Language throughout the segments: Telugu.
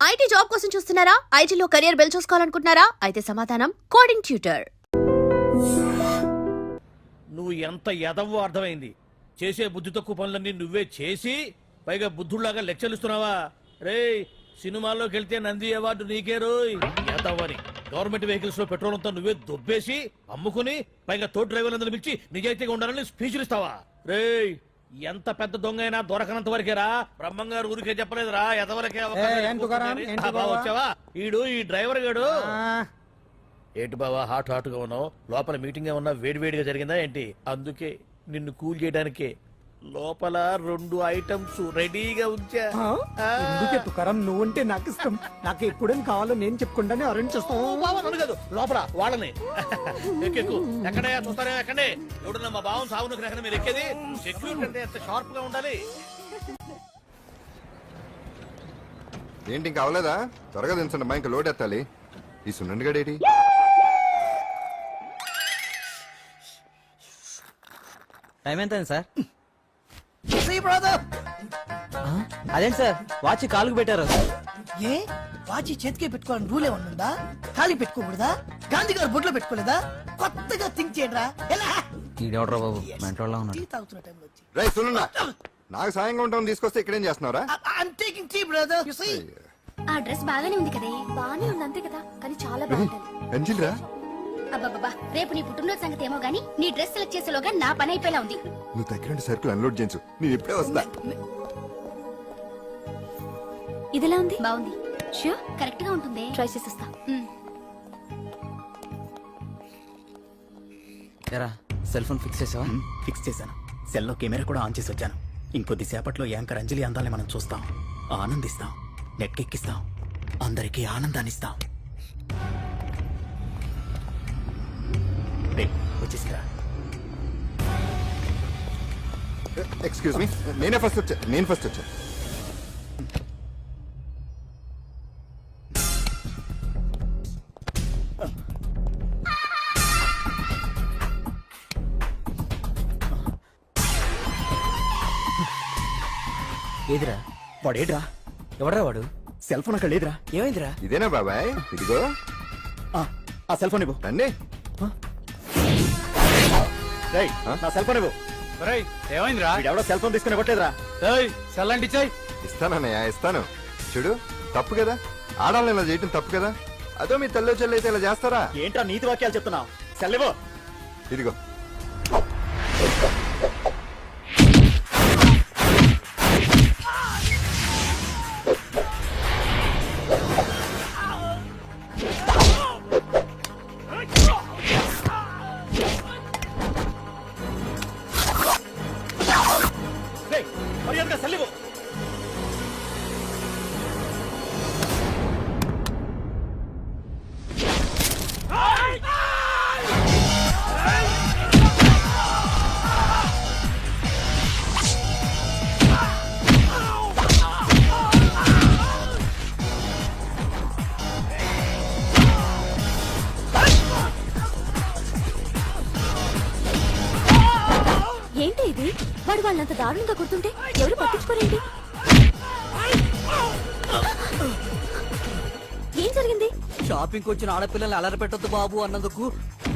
ఐటీ జాబ్ కోసం చూస్తున్నారా? ఐటీలో కెరియర్ బిల్డ్ చూసుకోవాలనుకుంటున్నారా? అయితే సమాధానం కోడింగ్ ట్యూటర్. నువ్వు ఎంత ఎదవో అర్థమైంది. చేసే బుద్ధి తక్కువ పనులన్నీ నువ్వే చేసి పైగా బుద్ధుళ్లాగా లెక్చర్లు ఇస్తున్నావా? రే, సినిమాల్లోకి వెళ్తే నంది అవార్డు నీకే రోయ్. ఎదవని గవర్నమెంట్ వెహికల్స్ లో పెట్రోల్ అంతా నువ్వే దొబ్బేసి అమ్ముకుని పైగా తోటి డ్రైవర్లందరూ పిలిచి నిజాయితీగా ఉండాలని స్పీచ్లు ఇస్తావా? రే, ఎంత పెద్ద దొంగ అయినా దొరకనంత వరకేరా. బ్రహ్మంగారు ఊరికే చెప్పలేదురా, ఎదవరకే వచ్చావా? ఈడు ఈ డ్రైవర్ గాడు. ఏంటి బావా హాట్ హాట్ గా ఉన్నావు? లోపల మీటింగ్ ఏమన్నా వేడివేడిగా జరిగిందా ఏంటి? అందుకే నిన్ను కూల్ చేయడానికే లోపల 2 ఐటమ్స్ రెడీగా ఉంచా. నువ్వుంటే నాకు ఇష్టం. నాకు ఎప్పుడేం కావాలో నేను చెప్పుకుంటానే అరేంజ్ చేస్తాను. కాదు లోపల వాళ్ళని ఎక్కెక్కు. ఎక్కడయ్యా చూస్తారా? ఎక్కండి. ఎవడన్నా మా బావం సాగును ఎక్కడ మీరు ఎక్కేది? సెక్యూరిటీ అంటే ఎంత షార్ప్ గా ఉండాలి. ఏంటి ఇంకా అవలేదా? త్వరగా దించండి మా, ఇంకా లోడ్ ఎత్తాలి. ఈ సున్నండి గడేటి టైం ఎంత సార్? అదేంటి సార్ వాచ్ కాలుకు పెట్టారు? ఏ వాచ్ చేతికే పెట్టుకోవాలని రూల్ ఏమన్నా ఉందా? ఖాళీ పెట్టుకోకూడదా? గాంధీ గారు బొట్లో పెట్టుకోలేదా? కొత్తగా థింక్ చేయండిరా. ఈడెవడ్రా బాబు మెంటోళ్ళ ఉన్నాడు. టీ తాగుతున్న టైంలో వచ్చి రై సున్నుండా, నాకు సాయంగా ఉంటాం తీసుకొస్తే ఇక్కడేం చేస్తున్నారా? I'm taking tea brother. You see ఆ డ్రెస్ బాగానే ఉంది కదే. బాగానే ఉంది అంతే కదా, కానీ చాలా బాగుంటుంది. అంజిల్ రా, అబ్బబ్బా, రేపు నీ పుట్టినరోజు సంగతి ఏమో గానీ నీ డ్రెస్ సెలెక్ట్ చేసేలోగా నా పని అయిపోయేలా ఉంది. నువ్వు దగ్గర సరుకులు అన్లోడ్ చేయించు, నేను ఇప్పుడే వస్తా. ఇదిలా ఉంది? బాగుంది. ష్యూర్ కరెక్ట్ గా ఉంటుంది. ట్రై చేసేస్తా. ఎరా సెల్ ఫోన్ ఫిక్స్ చేసావా? ఫిక్స్ చేశాను. సెల్లో కెమెరా కూడా ఆన్ చేసి వచ్చాను. ఇంకొద్ది సేపట్లో యాంకర్ అంజలి అందాలని మనం చూస్తాం, ఆనందిస్తాం, నెట్కెక్కిస్తాం, అందరికీ ఆనందాన్ని ఇస్తాం. వచ్చేసిరా. ఎక్స్క్యూజ్ మీ, నేను ఫస్ట్ వచ్చా. ఏదిరా వాడేడ్రా? ఎవడరా వాడు? సెల్ ఫోన్ అక్కడ లేదురా. ఏమైందిరా? ఇదేనా బాబాయ్? ఇదిగో ఆ సెల్ ఫోన్ ఇవ్వు. రండి. రేయ్, నా సెల్ ఫోన్ ఇవ్వు. ఏమైందిరా? ఎవడో సెల్ ఫోన్ తీసుకుని ఇవ్వట్లేదురా. సెల్ అంటే ఇచ్చాయి. ఇస్తానన్నయ్య, ఇస్తాను. చూడు, తప్పు కదా, ఆడాలని ఇలా చేయటం తప్పు కదా. అదో మీ తల్లో చెల్లి అయితే ఇలా చేస్తారా? ఏంట్రా నీతి వాక్యాలు చెప్తున్నావు? సెల్ ఇవ్వు. ఇదిగో. మర్యాదగా సెల్ ఇవ్వు. ఏంటి ఇది? వాడు వాళ్ళంత దారుణంగా కొడుతుంటే ఎవరు పట్టించుకోరేంటి? ఏం జరిగింది? షాపింగ్ వచ్చిన ఆడపిల్లల్ని అలర పెట్టొద్దు బాబు అన్నందుకు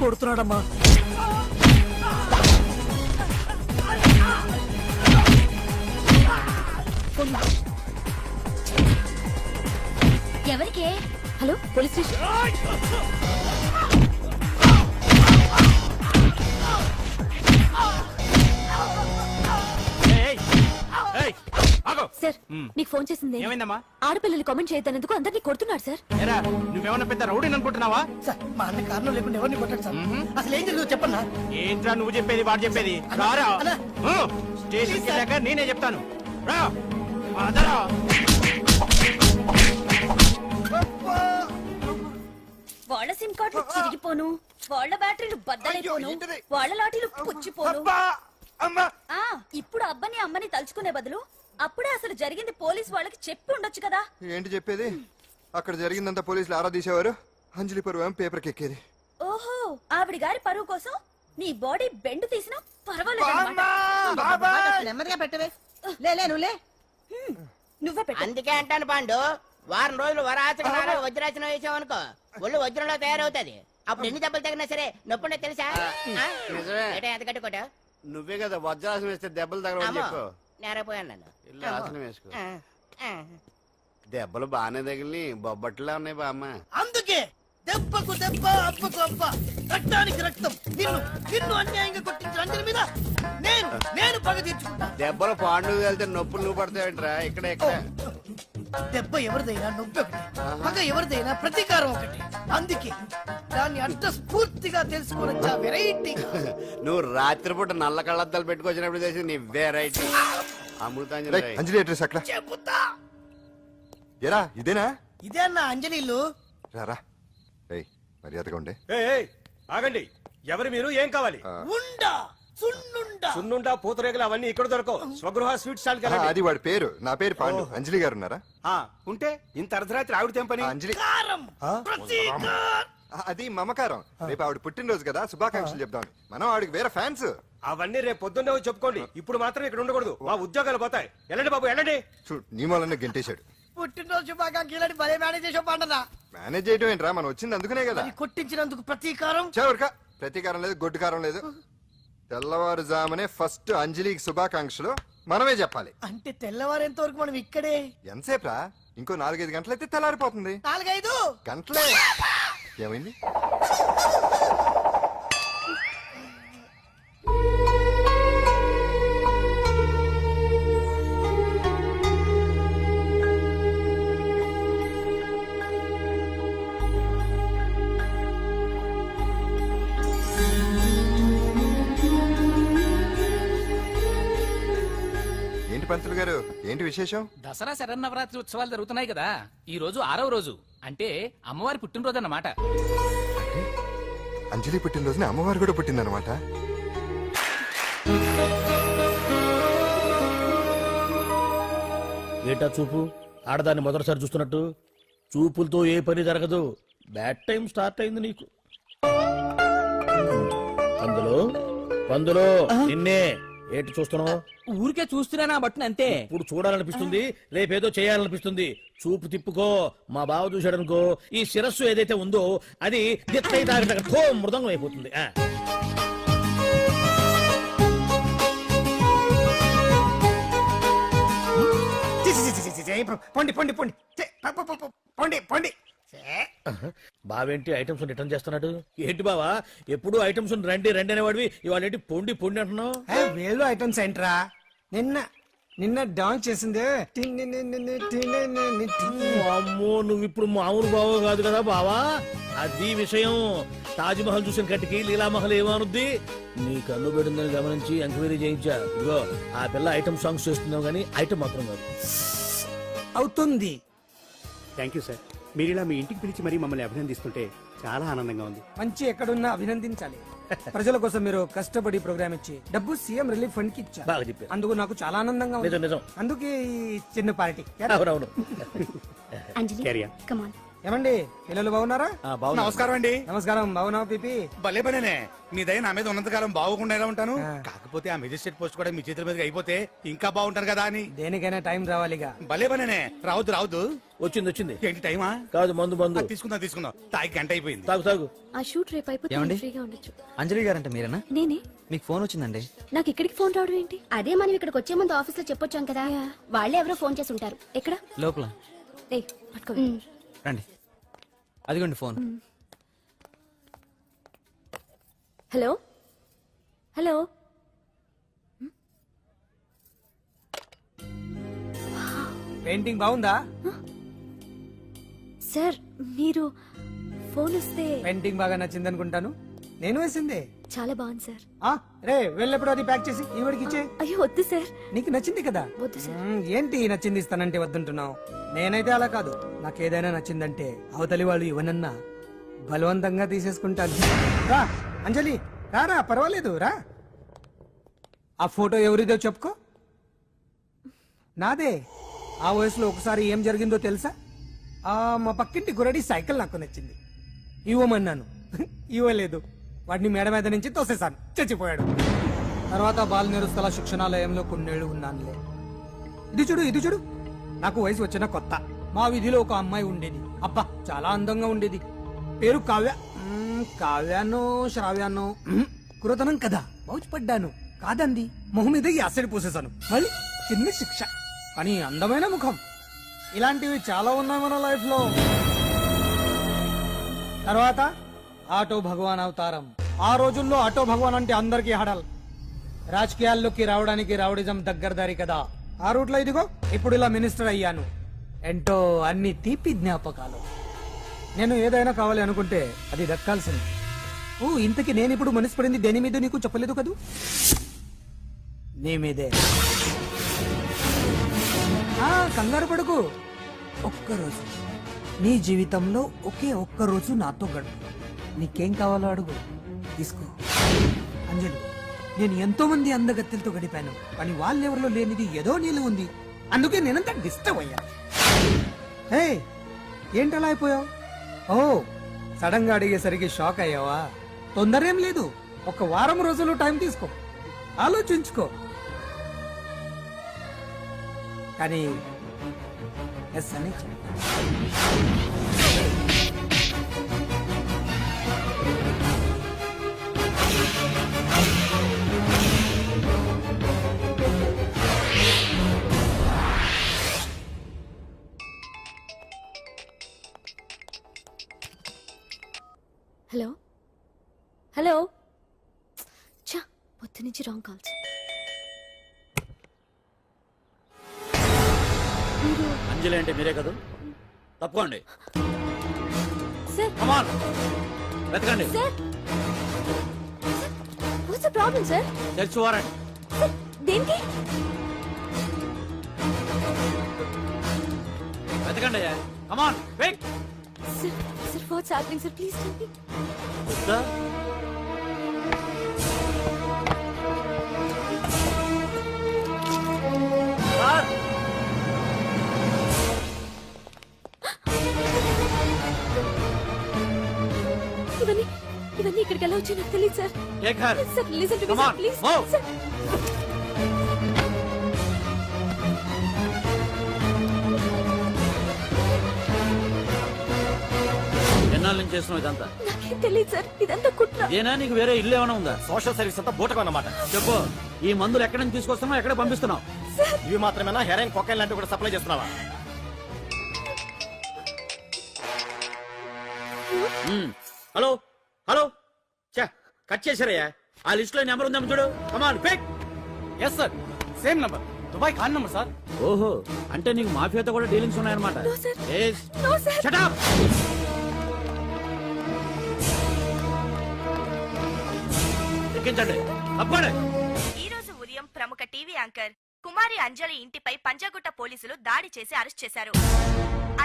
కొడుతున్నాడమ్మా. ఎవరికే? Hello, police station. సార్, మీకు ఫోన్ చేసింది. ఏమైందమ్మా? ఆడపిల్లలు కామెంట్ చేయొద్దన్నందుకు అందరినీ కొడుతున్నాడు సార్. ఎరా నువ్వేమన్నా పెద్ద రౌడీ అనుకుంటున్నావా? సార్, మా అన్న కారణం లేకుండా ఎవరిని కొట్టాడు సార్. అసలు ఏం జరిగిందో చెప్పన్నా. ఏంట్రా నువ్వు చెప్పేది వాడు చెప్పేది? రారా స్టేషన్కి వెళ్ళాక నేనే చెప్తాను. రా అదరా. వాళ్ళ సిమ్ కార్డులు చిరిగిపోను, వాళ్ళ బ్యాటరీలు బద్దలైపోను, వాళ్ళ లాఠీలు పుచ్చిపోను. ఇప్పుడు అబ్బని అమ్మని తలుచుకునే బదులు అప్పుడే అసలు జరిగింది పోలీస్ వాళ్ళకి చెప్పి ఉండొచ్చు కదా. ఏంటి చెప్పేది? అక్కడ జరిగిందంతా పోలీసులు ఆరా తీసేవారు, అంజలి పరువు పేపర్కి ఎక్కేది. ఓహో, ఆవిడ గారి పరువు కోసం నీ బాడీ బెండ్ తీసినా పర్వాలేదు. నెమ్మదిగా పెట్టవే. లే నువ్వే పెట్టు. అందుకే అంటాను పండు, వారం రోజులు వరాచకనాలు వజ్రాసనం వేసాం అనుకో ఒళ్ళు వజ్రంలో తయారవుతుంది. అప్పుడు ఎన్ని దెబ్బలు తగినా సరే నొప్పుండే తెలుసా? నిజమే. ఏటా ఎంత కట్టుకోట? నువ్వే కదా వజ్రాసనం వేస్తే దెబ్బలు తగలవని చెప్పు. నేరపోయాను నన్ను. ఇల్లు ఆసనం వేసుకో. ఆ, ఆ. దెబ్బలు బాగానే తగిలి బొబ్బట్లా ఉన్నాయి బామ్మ. అందుకే దెబ్బకు దెబ్బ అబ్బకు అబ్బ రక్తానికి రక్తం. నిన్ను నిన్ను అన్యాయంగా కొట్టించిన అంజలి మీద నేను పగ తీర్చుకుంటా. దెబ్బలు పాండు వెళ్తే నొప్పులు నువ్వు పడతావేంట్రా? ఇక్కడ ఇక్కడ దెబ్బ ఎవరిదైనా నొప్పి ఒకటి, పగ ఎవరిదైనా ప్రతీకారం ఒకటి. అందుకే దాన్ని అర్థ స్ఫూర్తిగా తెలుసుకోవచ్చా వెరైటీ. నువ్వు రాత్రిపూట నల్ల కళ్ళద్దాలు పెట్టుకొచ్చినప్పుడు చేసి నీ వెరైటీ రేయ్, అమృతాంజలి. అంజలి అడ్రస్ అక్కడ చెబుతా. ఎరా ఇదేనా? ఇదే అన్న అంజలిలు. రారా రేయ్, మర్యాదగా ఉండే. ఆగండి, ఎవరు మీరు? ఏం కావాలి? ఉండా సున్నుండా. సున్నుండా పూతరేగలు అవన్నీ ఇక్కడ దొరకవు. స్వగృహ స్వీట్ స్టాల్ ఆ, అది వాడి పేరు. నా పేరు పాండు. అంజలి గారు ఉన్నారా? ఉంటే ఇంత అర్ధరాత్రి ఆవిడ తెంపని. ఆ, అంజలి కారం ప్రతీకారం. అది మమకారం. రేపు ఆవిడ పుట్టినరోజు కదా, శుభాకాంక్షలు చెప్దాం. మనం ఆవిడకి వేరే ఫ్యాన్స్. అవన్నీ రేపు పొద్దున్నే వచ్చి చెప్పుకోండి. ఇప్పుడు మాత్రం ఇక్కడ ఉండకూడదు. మా ఉద్యోగాలు పోతాయి. వెళ్ళండి బాబు, వెళ్ళండి. చూడు, నీ మూలనే గెంటేశాడు. పుట్టినరోజు శుభాకాంక్షలని భలే మేనేజ్ చేసావు పండదా. మేనేజ్ చేయడం ఏంట్రా, మనం వచ్చింది అందుకునే కదా. అది కొట్టించినందుకు ప్రతీకారం. చవరిక ప్రతీకారం లేదు, గొడ్డుకారం లేదు. తెల్లవారుజామునే ఫస్ట్ అంజలికి శుభాకాంక్షలు మనమే చెప్పాలి. అంటే తెల్లవారేంత వరకు మనం ఇక్కడే. ఎంతసేపురా? ఇంకో 4-5 గంటలైతే తెల్లారిపోతుంది. 4-5 గంటలే. ఏమైంది? ఏంటి పంతులు గారు, ఏంటి విశేషం? దసరా శరన్నవరాత్రి ఉత్సవాలు జరుగుతున్నాయి కదా, ఈ రోజు 6వ రోజు, అంటే అమ్మవారి పుట్టినరోజు అన్నమాట. అంజలి పుట్టినరోజున అమ్మవారు కూడా పుట్టిందనమాట. ఏటా చూపు, ఆడదాన్ని మొదటిసారి చూస్తున్నట్టు. చూపులతో ఏ పని జరగదు. బ్యాడ్ టైం స్టార్ట్ అయింది నీకు. పందులో నిన్నే. ఏంటి చూస్తున్నావు? ఊరికే చూస్తున్నానా బట్టను అంతే. ఇప్పుడు చూడాలనిపిస్తుంది, రేపేదో చేయాలనిపిస్తుంది. చూపు తిప్పుకో. మా బావ చూశాడనుకో, ఈ శిరస్సు ఏదైతే ఉందో అది మృదంగం అయిపోతుంది. పొండి పొండి పొండి పొండి పొండి. బావేంటి ఐటమ్స్ రిటర్న్ చేస్తున్నాడు? ఏంటి బావా, ఎప్పుడు ఐటమ్స్ రండి రండి అనేవాడివి, ఇవాళ ఏంటి పొండి పొండి అంటున్నావు? వేలు ఐటమ్స్ ఏంట్రా? నిన్న డాన్స్ చేసిందే. అమ్మో, నువ్వు ఇప్పుడు మామూలు బావ కాదు కదా బావా. అది విషయం. తాజ్ మహల్ చూసిన కట్టికి లీలామహల్ ఏమనుద్ది? నీ కన్ను పెడిందని గమనించి ఎంక్వైరీ చేయించా. ఇదిగో, ఆ పిల్ల ఐటమ్ సాంగ్స్ చేస్తున్నావు గానీ ఐటమ్ మాత్రం కాదు. అవుతుంది. Thank you sir. మీరు ఇలా మీ ఇంటికి పిలిచి మరీ మమ్మల్ని అభినందిస్తుంటే చాలా ఆనందంగా ఉంది. మంచి ఎక్కడున్నా అభినందించాలి. ప్రజల కోసం మీరు కష్టపడి ప్రోగ్రామ్ ఇచ్చి డబ్బు సీఎం రిలీఫ్ ఫండ్ కి ఇచ్చారు. బాగా చెప్పారు. అందుకు నాకు చాలా ఆనందంగా ఉంది. నిజం నిజం. అందుకే ఈ చిన్న పార్టీ. అవునవును. ఏమండి, పిల్లలు బాగున్నారా? నమస్కారం అండి. నమస్కారం. బాగున్నావు పిపి? భలే పనేనే. మీ దయ నా మీద ఉన్నంతకాలం బాగుకుండా ఎలా ఉంటాను. కాకపోతే ఆ మెజిస్ట్రేట్ పోస్ట్ కూడా మీ చేతుల మీదకి అయిపోతే ఇంకా బాగుంటాను కదా అని. దేనికైనా టైం రావాలిగా. భలే పనేనే. రావద్దు రావద్దు. వచ్చింది వచ్చింది. ఏంటి టైమా? కాదు, మందు మందు. తీసుకుందాం తీసుకుందాం. తాగి గంట అయిపోయింది. తాగు తాగు. ఆ షూట్ రేపు అయిపోతే ఏమండి? ఫ్రీగా ఉండొచ్చు. అంజలి గారంట మీరేనా? నేనే. మీకు ఫోన్ వచ్చిందండి. నాకు ఇక్కడికి ఫోన్ రావడం ఏంటి? అదే మనం ఇక్కడికి వచ్చే ముందు ఆఫీస్ లో చెప్పొచ్చాం కదా, వాళ్ళే ఎవరో ఫోన్ చేసి ఉంటారు. ఎక్కడ? లోపల ఏయ్, పట్టుకో. రండి. అదిగోండి ఫోన్. Hello hello. పెయింటింగ్ బాగుందా? సార్, మీరు ఫోన్ వస్తే పెయింటింగ్ బాగా నచ్చింది అనుకుంటాను. నేను వేసిందే. చాలా బాగుంది సార్. రే, వెళ్ళప్పుడు అది ప్యాక్ చేసి ఈవిడికి ఇచ్చే. అయ్యో వద్దు సార్. నీకు నచ్చింది కదా. వద్దు సార్. ఏంటి నచ్చింది ఇస్తానంటే వద్దుంటున్నావు? నేనైతే అలా కాదు. నాకు ఏదైనా నచ్చిందంటే అవతలి వాళ్ళు ఇవ్వనన్నా బలవంతంగా తీసేసుకుంటాను. రా అంజలి, రారా, పర్వాలేదు రా. ఆ ఫోటో ఎవరిదో చెప్పుకో. నాదే. ఆ వయసులో ఒకసారి ఏం జరిగిందో తెలుసా? మా పక్కింటి గురడి సైకిల్ నాకు నచ్చింది. ఇవ్వమన్నాను, ఇవ్వలేదు. వాడిని మేడ మీద నుంచి తోసేశాను, చచ్చిపోయాడు. తర్వాత బాల నిరుస్తల శిక్షణాలయంలో కొన్నేళ్లు ఉన్నానులే. ఇది చూడు, ఇది చూడు. నాకు వయసు వచ్చిన కొత్త మా వీధిలో ఒక అమ్మాయి ఉండేది. అబ్బా చాలా అందంగా ఉండేది. పేరు కావ్య. కావ్యానో శ్రావ్యానో కురతనం కదా మౌచిపడ్డాను. కాదండి, మొహం మీద యాసిడ్ పూసేశాను. మళ్ళీ చిన్న శిక్ష. కానీ అందమైన ముఖం. ఇలాంటివి చాలా ఉన్నాయి మన లైఫ్ లో. తర్వాత ఆటో భగవాన్ అవతారం. ఆ రోజుల్లో ఆటో భగవాన్ అంటే అందరికీ హడల్. రాజకీయాల్లోకి రావడానికి రౌడిజం దగ్గరదారి కదా. ఆ రూట్లో ఇదిగో ఇప్పుడు ఇలా మినిస్టర్ అయ్యాను. ఏంటో అన్ని తీపి జ్ఞాపకాలు. నేను ఏదైనా కావాలి అనుకుంటే అది దక్కాల్సింది. ఓ ఇంతకీ నేను ఇప్పుడు మనసు పడింది దేని మీద నీకు చెప్పలేదు కదూ? నీ మీదే. కంగారు పడుకు. ఒక్కరోజు నీ జీవితంలో ఒకే ఒక్కరోజు నాతో గడుపు. నీకేం కావాలో అడుగు, తీసుకో. అంజలి, నేను ఎంతో మంది అందగత్తెలతో గడిపాను, కానీ వాళ్ళెవరిలో లేనిది ఏదో నీళ్ళు ఉంది. అందుకే నేనంతా డిస్టర్బ్ అయ్యా. హే, ఏంటలా అయిపోయావు? ఓ సడన్ గా అడిగేసరికి షాక్ అయ్యావా? తొందర ఏం లేదు, ఒక వారం రోజులు టైం తీసుకో, ఆలోచించుకో. కానీ ఎస్ అని చెప్పు. Hello hello. చా, పొద్దు నుంచి రాంగ్ కాల్స్. అంజలి అంటే మీరే కదా? తప్పుకోండి. సార్ కమాన్, వెతకండి. Sir, what's the problem sir? Search warrant. Sir దేనికి? వెతకండి. Come on, wait. Sir sir what's happening sir? Please tell me. ఇవన్నీ ఇవన్నీ ఇక్కడికి ఎలా వచ్చాయి నాకు తెలియదు sir. Sir listen to me sir, please sir. ఎన్నాళ్ళ నుంచి చేస్తున్నావు ఇదంతా? నాకేం తెలియదు సార్, ఇదంతా కుట్ర. ఏనా నీకు వేరే ఇల్లు ఏమైనా ఉందా? సోషల్ సర్వీస్ అంతా బూటకం అన్నమాట. చెప్పు, ఈ మందులు ఎక్కడి నుంచి తీసుకొస్తున్నావు, ఎక్కడ పంపిస్తున్నావు? ఇవి మాత్రమేనా? హెరైన్, కొకైన్ లాంటివి కూడా సప్లై చేస్తున్నావా? హలో హలో, కట్ చేశారయ్యా. ఆ లిస్ట్ లో నెంబర్ ఉందేమో చూడు. Come on pick. Yes sir, same number, Dubai Khan number sir. ఓహో, అంటే నీకు మాఫియాతో కూడా డీలింగ్స్ ఉన్నాయన్నమాట. No, sir. Yes. No, sir. Shut up. ఎక్కించండి, తప్పండి. ఈ రోజు ఉదయం ప్రముఖ టీవీ యాంకర్ కుమారి అంజలి ఇంటిపై పంజాగుట్ట పోలీసులు దాడి చేసి అరెస్ట్ చేశారు.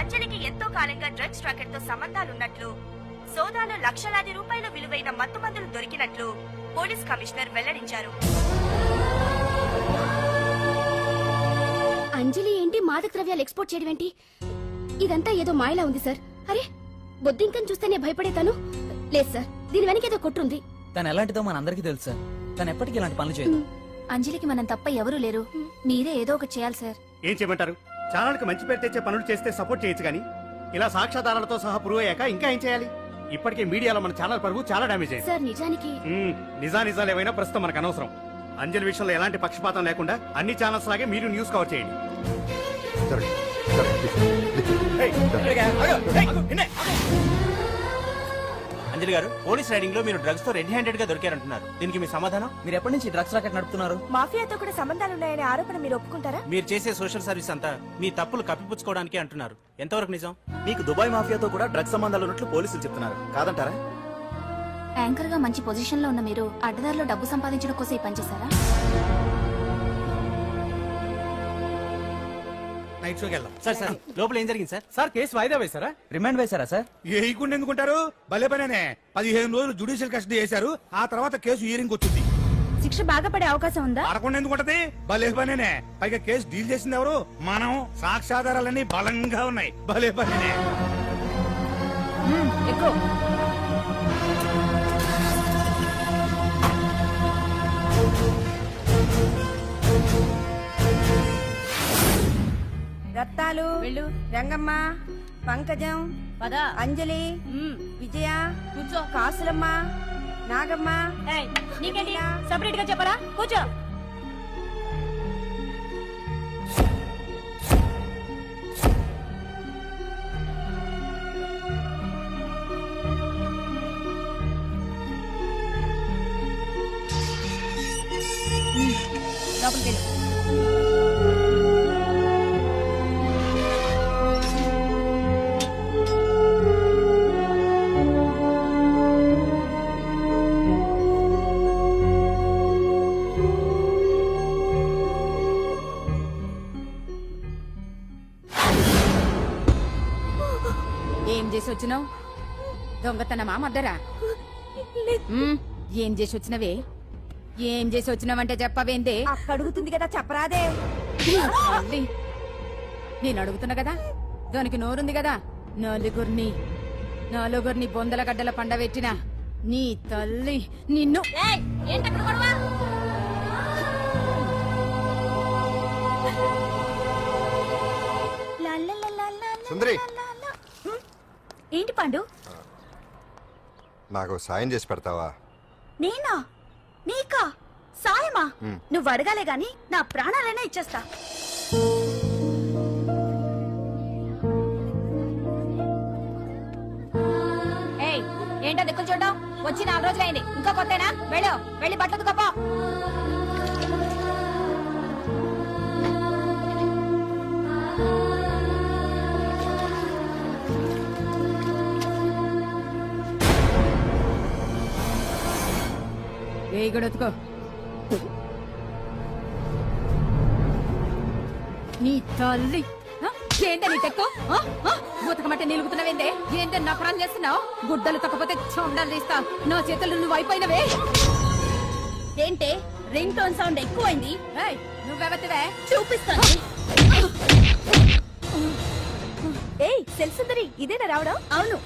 అంజలికి ఎంతో కాలంగా డ్రగ్స్ రాకెట్ తో సంబంధాలున్నట్లు, సోదాలో లక్షలాది రూపాయల విలువైన మత్తుమందులు దొరికినట్లు పోలీస్ కమిషనర్ వెల్లడించారు. అంజలి ఏంటి మాదక ద్రవ్యాలు ఎక్స్పోర్ట్ చేయడం ఏంటి? ఇదంతా ఏదో మాయలా ఉంది సార్. అరే, బొద్దింకని చూస్తేనే భయపడేతాను. లేదు సార్, దీని వెనక ఏదో కొట్టుంది. తను ఎలాంటిదో మన అందరికీ తెలుసు సార్. తను ఎప్పటికీ ఇలాంటి పనులు చేయదు. అంజలికి మనం తప్ప ఎవరూ లేరు. మీరే ఏదో ఒకటి చేయాలి సార్. ఏం చేయమంటారు? ఛానల్కి మంచి పేరు తెచ్చే పనులు చేస్తే సపోర్ట్ చేయొచ్చు కానీ ఇలా సాక్ష్యాధారాలతో సహా ప్రూవ్ అయ్యాక ఇంకా ఏం చేయాలి? ఇప్పటికే మీడియాలో మన ఛానల్ పరువు చాలా డామేజ్ అయింది. సార్ నిజానికి నిజాలు ఏవైనా ప్రస్తుతం మనకు అనవసరం. అంజలి విషయంలో ఎలాంటి పక్షపాతం లేకుండా అన్ని ఛానల్స్ లాగే మీరు న్యూస్ కవర్ చేయండి. సరే, సరే, అంజలి గారు, పోలీస్ రైడింగ్ లో మీరు డ్రగ్స్ తో రెడ్ హ్యాండెడ్ గా దొరికారంటున్నారు. దీనికి మీ సమాధానం? మీరు ఎప్పటి నుంచి డ్రగ్స్ రాకెట్ నడుపుతున్నారు? మాఫియాతో కూడా సంబంధాలున్నాయనే ఆరోపణ మీరు ఒప్పుకుంటారా? మీరు చేసే సోషల్ సర్వీస్ అంతా మీ తప్పులు కప్పిపుచ్చుకోవడానికి అంటున్నారు. ఎంతవరకు నిజం? మీకు దుబాయ్ మాఫియాతో కూడా డ్రగ్స్ సంబంధాలు ఉన్నట్లు పోలీసులు చెప్తున్నారు, కాదంటారా? యాంకర్ గా మంచి పొజిషన్ లో ఉన్న మీరు అడ్డదారిలో డబ్బు సంపాదించడం కోసం ఈ పనిచేశారా? నైట్ షోకి వెళ్దాం. సార్ సార్, లోపల ఏం జరిగింది సార్? సార్ కేసు వాయిదా వేశారా? రిమాండ్ వేశారా సార్? ఏయకుండా ఎందుకుంటారు? భలే పనేనే. 15 రోజులు జుడిషియల్ కస్టడీ చేశారు. ఆ తర్వాత కేసు హియరింగ్ వచ్చింది. శిక్ష బాగా పడే అవకాశం ఉందా? అరకుండా ఎందుకుంటది? భలే పనేనే. పైగా కేసు డీల్ చేసింది ఎవరు? మనం. సాక్ష్యాధారాలన్నీ బలంగా ఉన్నాయి. భలే పనేనే. ఎక్కువ రత్తాలు వెళ్ళు, రంగమ్మ, పంకజం, పద, అంజలి, విజయ, కూర్చో, కాసులమ్మ, నాగమ్మ. నీకేంటి సపరేట్ గా చెప్పరా? కూర్చో. లోపలికి వెళ్ళు. ఏం చేసి వచ్చినావు? దొంగతనమా మద్దరా? ఏం చేసి వచ్చినవే? ఏం చేసి వచ్చినావంటే చెప్పవేందే? అడుగుతుంది కదా చెప్పరాదే. తల్లి, నేను అడుగుతున్నా కదా, దానికి నోరుంది కదా. నలుగురిని బొందల గడ్డల పండబెట్టిన నీ తల్లి నిన్ను. సుందరి ఏంటి పండు? నాకు సాయం చేసి పెడతావా? నేనా? నీకా సాయమా? నువ్వు అడగాలే గాని నా ప్రాణాలైనా ఇచ్చేస్తా. ఏంటో దిక్కులు చూడడం? వచ్చి 4 రోజులైంది, ఇంకా కొత్తేనా? వెళ్ళి బట్టలు కప్ప. గడొత్తుకో. నీ తల్లి ఏంటే నీ తెక్కు? ఉతకమంటే నిలుగుతున్నావేందే? ఏంటే నపరం చేస్తున్నావు? గుడ్డలు తక్కపోతే చొండాలు తీస్తా. నా చేతులు నువ్వు అయిపోయినవే. ఏంటే రింగ్ టోన్ సౌండ్ ఎక్కువైంది? నువ్వెవతివే? చూపిస్తాను. ఏయ్ సెల్సుందరి, ఇదేనా రావడం? అవును,